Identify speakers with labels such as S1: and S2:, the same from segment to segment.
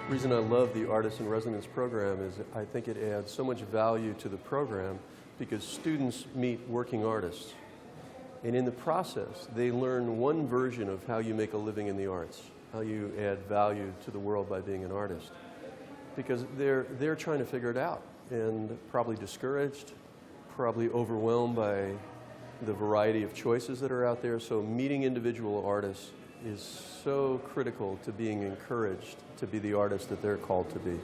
S1: The reason I love the Artist in Residence program is I think it adds so much value to the program because students meet working artists. And in the process, they learn one version of how you make a living in the arts, how you add value to the world by being an artist. Because they're trying to figure it out and probably discouraged, probably overwhelmed by the variety of choices that are out there. So meeting individual artists is so critical to being encouraged to be the artist that they're called to be.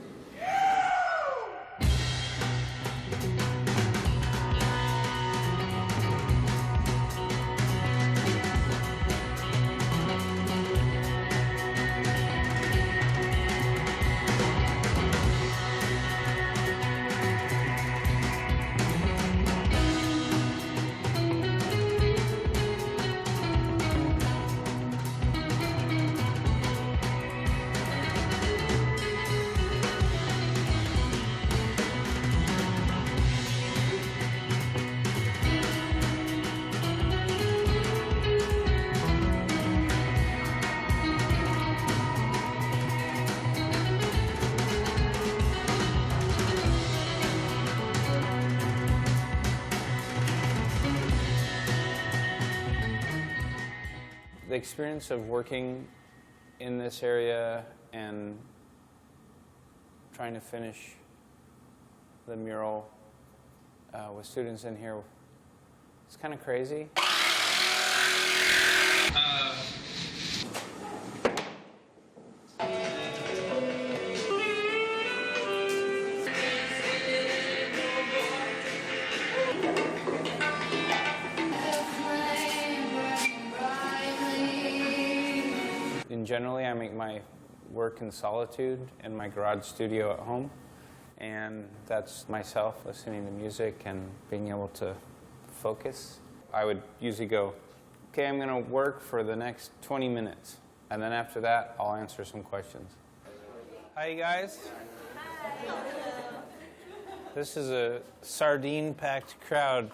S2: The experience of working in this area and trying to finish the mural with students in here, it's kind of crazy. Generally, I make my work in solitude in my garage studio at home, and that's myself listening to music and being able to focus. I would usually go, okay, I'm going to work for the next 20 minutes, and then after that, I'll answer some questions. Hi, you guys. Hi. This is a sardine-packed crowd.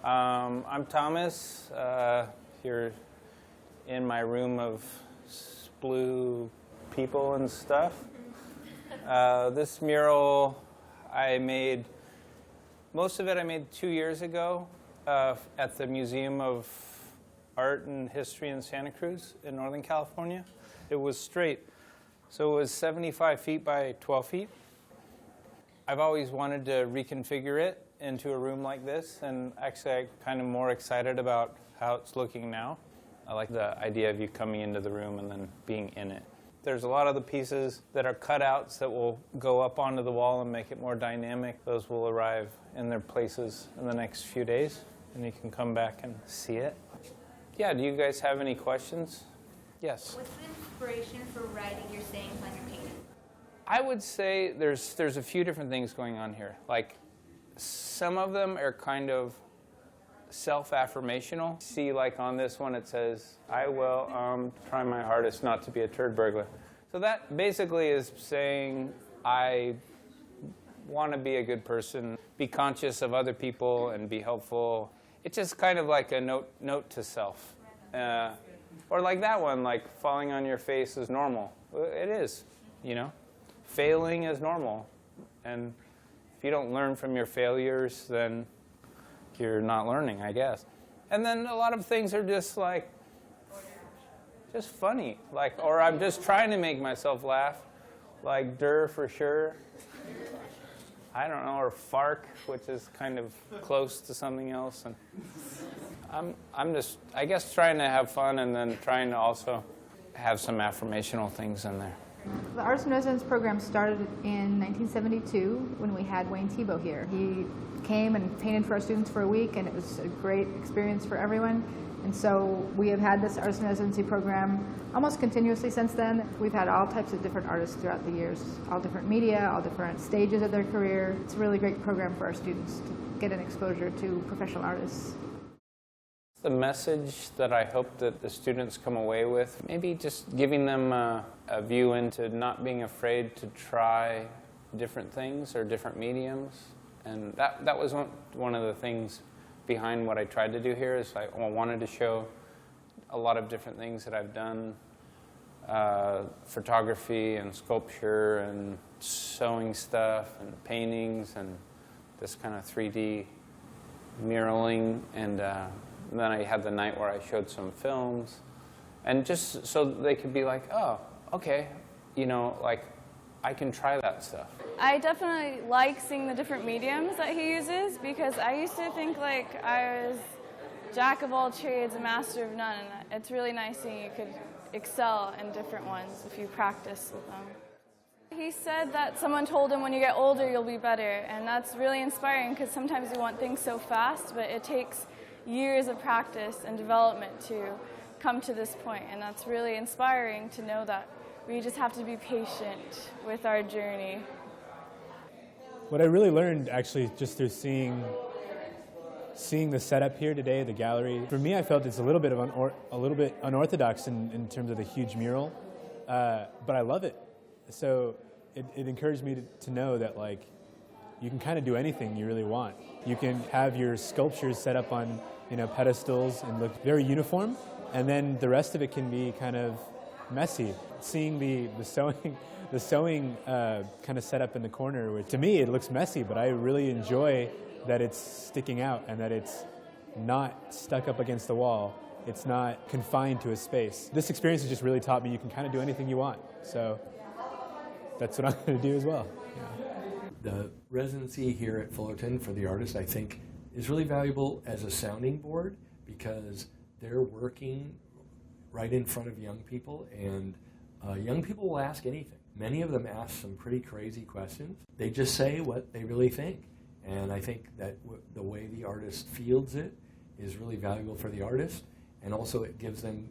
S2: I'm Thomas. Here in my room of blue people and stuff. This mural I made, most of it I made 2 years ago at the Museum of Art and History in Santa Cruz in Northern California. It was straight, so it was 75 feet by 12 feet. I've always wanted to reconfigure it into a room like this, and actually I'm kind of more excited about how it's looking now. I like the idea of you coming into the room and then being in it. There's a lot of the pieces that are cutouts that will go up onto the wall and make it more dynamic. Those will arrive in their places in the next few days, and you can come back and see it. Yeah, do you guys have any questions? Yes?
S3: What's the inspiration for writing your sayings on your painting?
S2: I would say there's a few different things going on here. Like, some of them are kind of self-affirmational. See, like on this one it says, I will try my hardest not to be a turd burglar. So that basically is saying I want to be a good person, be conscious of other people and be helpful. It's just kind of like a note to self. Or like that one, like falling on your face is normal. It is, you know. Failing is normal. And if you don't learn from your failures, then you're not learning, I guess. And then a lot of things are just like, just funny. Like, or I'm just trying to make myself laugh. Like "der" for sure. I don't know, or "fark," which is kind of close to something else. And I'm just, I guess, trying to have fun and then trying to also have some affirmational things in there.
S4: The Arts in Residence program started in 1972 when we had Wayne Thiebaud here. He came and painted for our students for a week, and it was a great experience for everyone. And so we have had this Arts in Residency program almost continuously since then. We've had all types of different artists throughout the years, all different media, all different stages of their career. It's a really great program for our students to get an exposure to professional artists.
S2: The message that I hope that the students come away with, maybe just giving them a view into not being afraid to try different things or different mediums. And that was one of the things behind what I tried to do here, is I wanted to show a lot of different things that I've done photography and sculpture and sewing stuff and paintings and this kind of 3D muraling. And then I had the night where I showed some films. And just so they could be like, oh, okay, you know, like, I can try that stuff.
S5: I definitely like seeing the different mediums that he uses, because I used to think like I was jack of all trades, a master of none, and it's really nice seeing you could excel in different ones if you practice with them. He said that someone told him when you get older you'll be better, and that's really inspiring because sometimes you want things so fast, but it takes years of practice and development to come to this point, and that's really inspiring to know that we just have to be patient with our journey.
S6: What I really learned actually just through seeing the setup here today, the gallery, for me I felt it's a little bit unorthodox in terms of the huge mural, but I love it. So it encouraged me to know that like you can kind of do anything you really want. You can have your sculptures set up on pedestals and look very uniform, and then the rest of it can be kind of messy. Seeing the sewing kind of set up in the corner, which to me it looks messy, but I really enjoy that it's sticking out and that it's not stuck up against the wall. It's not confined to a space. This experience has just really taught me you can kind of do anything you want. So that's what I'm going to do as well. Yeah.
S7: The residency here at Fullerton for the artists, I think, is really valuable as a sounding board because they're working right in front of young people, and young people will ask anything. Many of them ask some pretty crazy questions. They just say what they really think. And I think that the way the artist fields it is really valuable for the artist, and also it gives them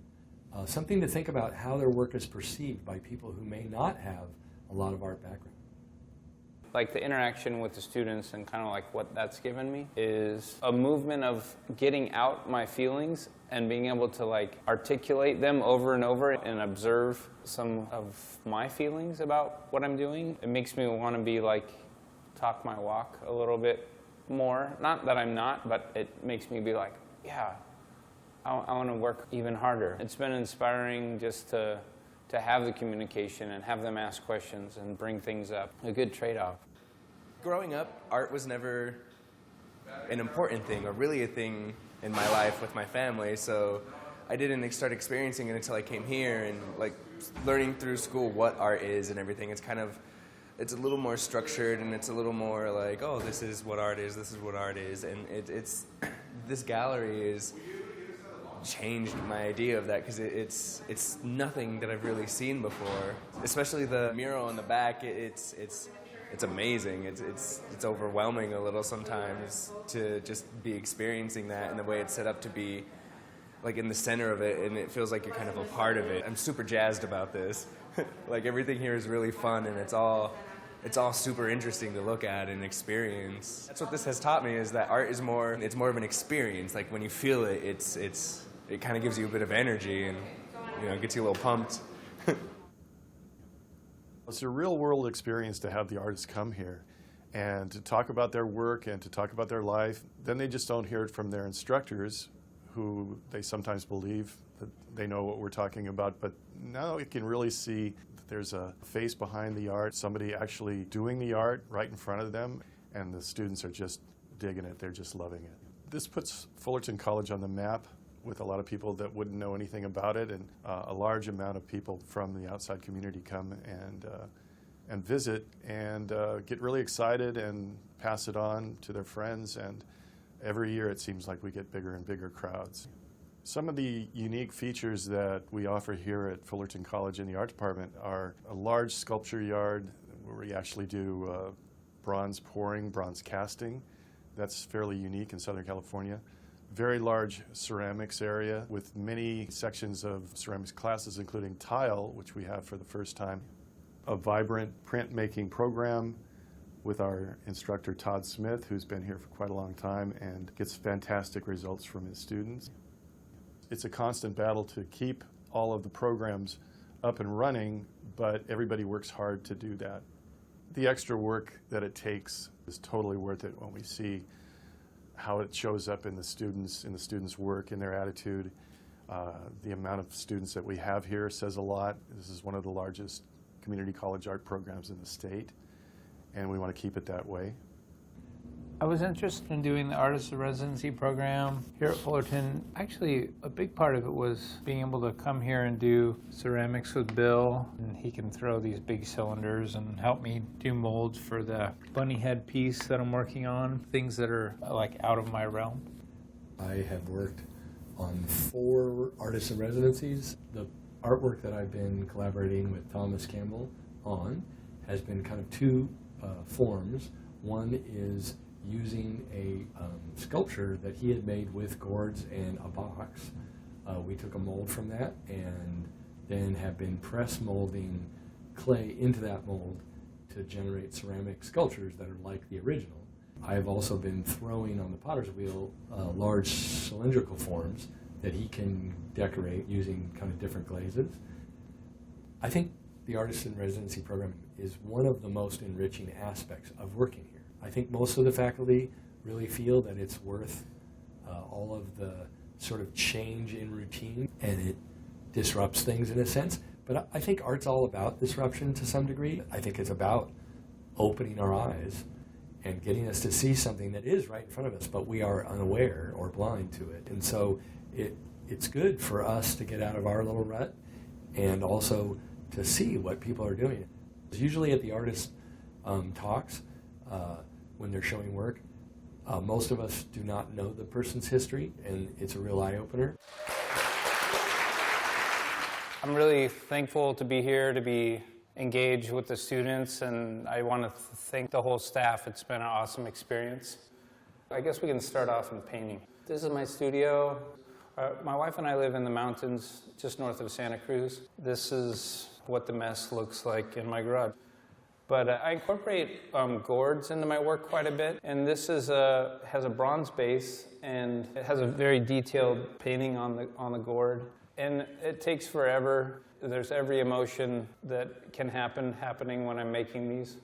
S7: something to think about how their work is perceived by people who may not have a lot of art background.
S2: Like the interaction with the students and kind of like what that's given me is a movement of getting out my feelings and being able to like articulate them over and over and observe some of my feelings about what I'm doing. It makes me want to be like, talk my walk a little bit more. Not that I'm not, but it makes me be like, yeah, I want to work even harder. It's been inspiring just to have the communication and have them ask questions and bring things up. A good trade-off.
S8: Growing up, art was never an important thing or really a thing in my life with my family, so I didn't start experiencing it until I came here and like learning through school what art is and everything. It's a little more structured and it's a little more like, oh, this is what art is, this is what art is, and it's this gallery is changed my idea of that because it's nothing that I've really seen before. Especially the mural in the back, it's amazing. It's overwhelming a little sometimes to just be experiencing that and the way it's set up to be like in the center of it, and it feels like you're kind of a part of it. I'm super jazzed about this. Like everything here is really fun, and it's all super interesting to look at and experience. That's what this has taught me, is that art is more of an experience. Like when you feel it, it kind of gives you a bit of energy and gets you a little pumped.
S9: It's a real-world experience to have the artists come here and to talk about their work and to talk about their life. Then they just don't hear it from their instructors, who they sometimes believe that they know what we're talking about, but now you can really see that there's a face behind the art, somebody actually doing the art right in front of them, and the students are just digging it. They're just loving it. This puts Fullerton College on the map with a lot of people that wouldn't know anything about it, and a large amount of people from the outside community come and visit and get really excited and pass it on to their friends, and every year it seems like we get bigger and bigger crowds. Some of the unique features that we offer here at Fullerton College in the art department are a large sculpture yard where we actually do bronze pouring, bronze casting. That's fairly unique in Southern California. Very large ceramics area with many sections of ceramics classes, including tile, which we have for the first time. A vibrant printmaking program with our instructor Todd Smith, who's been here for quite a long time and gets fantastic results from his students. It's a constant battle to keep all of the programs up and running, but everybody works hard to do that. The extra work that it takes is totally worth it when we see how it shows up in the students' work, in their attitude. The amount of students that we have here says a lot. This is one of the largest community college art programs in the state, and we want to keep it that way.
S10: I was interested in doing the Artist in Residency program here at Fullerton. Actually, a big part of it was being able to come here and do ceramics with Bill, and he can throw these big cylinders and help me do molds for the bunny head piece that I'm working on, things that are like out of my realm.
S7: I have worked on 4 artists in residencies. The artwork that I've been collaborating with Campbell on has been kind of 2 forms. One is using a sculpture that he had made with gourds and a box. We took a mold from that and then have been press molding clay into that mold to generate ceramic sculptures that are like the original. I've also been throwing on the potter's wheel large cylindrical forms that he can decorate using kind of different glazes. I think the Artist in Residency program is one of the most enriching aspects of working here. I think most of the faculty really feel that it's worth all of the sort of change in routine, and it disrupts things in a sense. But I think art's all about disruption to some degree. I think it's about opening our eyes and getting us to see something that is right in front of us, but we are unaware or blind to it. And so it's good for us to get out of our little rut and also to see what people are doing. Usually at the artist talks, when they're showing work, most of us do not know the person's history, and it's a real eye-opener.
S2: I'm really thankful to be here, to be engaged with the students, and I want to thank the whole staff. It's been an awesome experience. I guess we can start off in painting. This is my studio. My wife and I live in the mountains just north of Santa Cruz. This is what the mess looks like in my garage. But I incorporate gourds into my work quite a bit, and this is has a bronze base, and it has a very detailed painting on the gourd. And it takes forever. There's every emotion that can happening when I'm making these.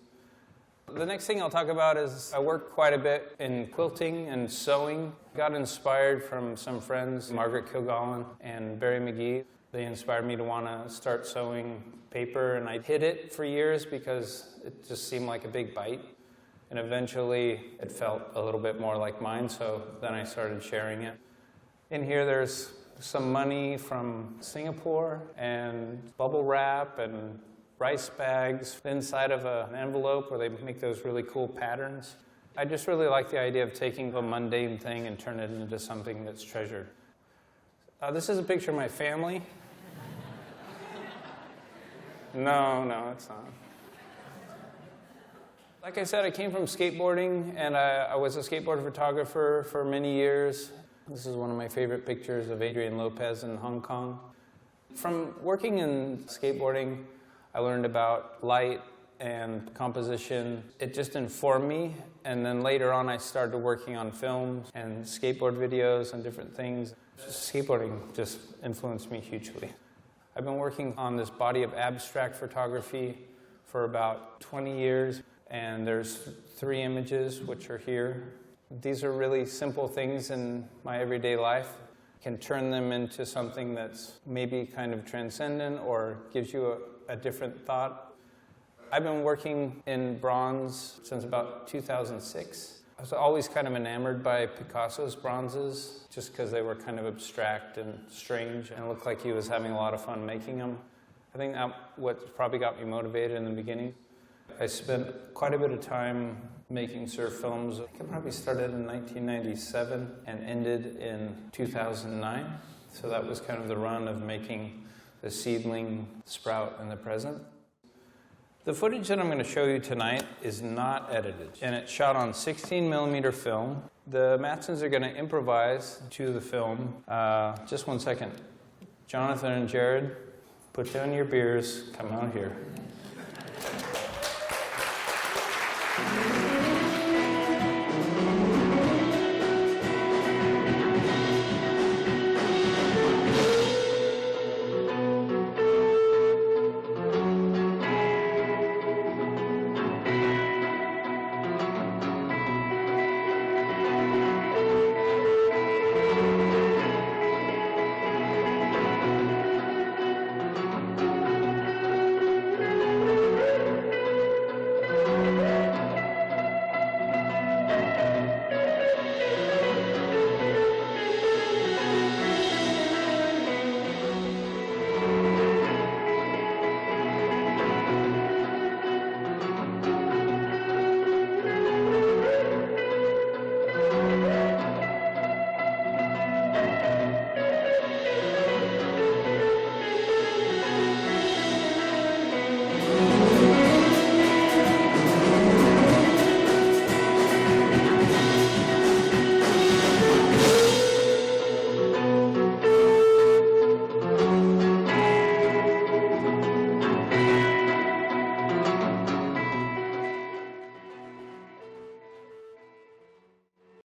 S2: The next thing I'll talk about is I work quite a bit in quilting and sewing. Got inspired from some friends, Margaret Kilgallen and Barry McGee. They inspired me to want to start sewing paper, and I hid it for years because it just seemed like a big bite. And eventually it felt a little bit more like mine, so then I started sharing it. In here there's some money from Singapore and bubble wrap and rice bags inside of an envelope where they make those really cool patterns. I just really like the idea of taking a mundane thing and turn it into something that's treasured. This is a picture of my family. No, it's not. Like I said, I came from skateboarding, and I was a skateboard photographer for many years. This is one of my favorite pictures of Adrian Lopez in Hong Kong. From working in skateboarding, I learned about light and composition. It just informed me, and then later on I started working on films and skateboard videos and different things. Skateboarding just influenced me hugely. I've been working on this body of abstract photography for about 20 years, and there's 3 images which are here. These are really simple things in my everyday life. I can turn them into something that's maybe kind of transcendent or gives you a different thought. I've been working in bronze since about 2006. I was always kind of enamored by Picasso's bronzes just because they were kind of abstract and strange and it looked like he was having a lot of fun making them. I think that's what probably got me motivated in the beginning. I spent quite a bit of time making surf films. I think I probably started in 1997 and ended in 2009. So that was kind of the run of making the seedling sprout in the present. The footage that I'm going to show you tonight is not edited, and it's shot on 16mm film. The Matsons are going to improvise to the film. Just one second. Jonathan and Jared, put down your beers, come out here.